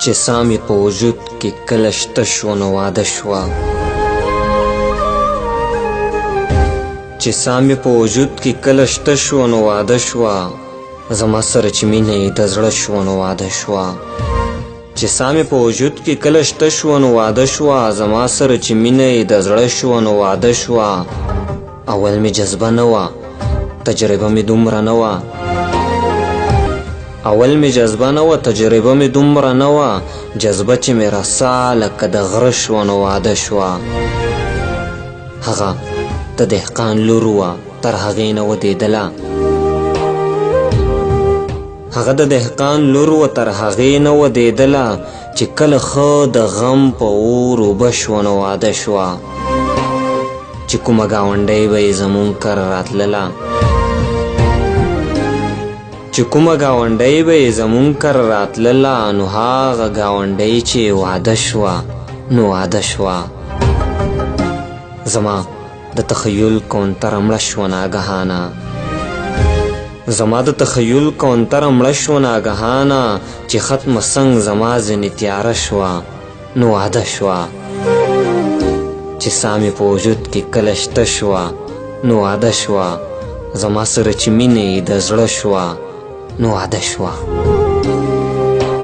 چې سا مې په وجود کې کله شته شوه نو واده شوه چې سا مې په وجود کې کله شته شوه نو واده شوه زما سره چې مینه یې د زړه شوه نو واده شوه چې سا مې په وجود کې کله شته شوه نو واده شوه زما سره چې مینه یې د زړه شوه نو واده شوه اول مې جذبه نه وه تجربه مې دومره نه وه اول مې جذبه نه وه تجربه مې دومره نه وه جذبه چې مې رسا لکه د غره شوه نو واده شوه هغه د دهقان لور وه تر هغې نه ودېدله هغه د دهقان لور وه تر هغې نه ودېدله چې کله ښه د غم په اور اوبه شوه نو واده شوه چې کومه ګاونډۍ به یې زمونږ کره راتلله چې کومه ګاونډۍ به یې زمونږ کره راتلله نو هغه ګاونډۍ چې واده شوه نو واده شوه زما د تخیل کونتره مړه شوه ناګهانه زما د تخیل کونتره مړه شوه ناګهانه چې ختمه څنګ زما ځینې تیاره شوه نو واده شوه چې سا مې په وجود کې کله شته شوه نو واده شوه زما سره چې مینه یې د زړه شوه نو واده شوه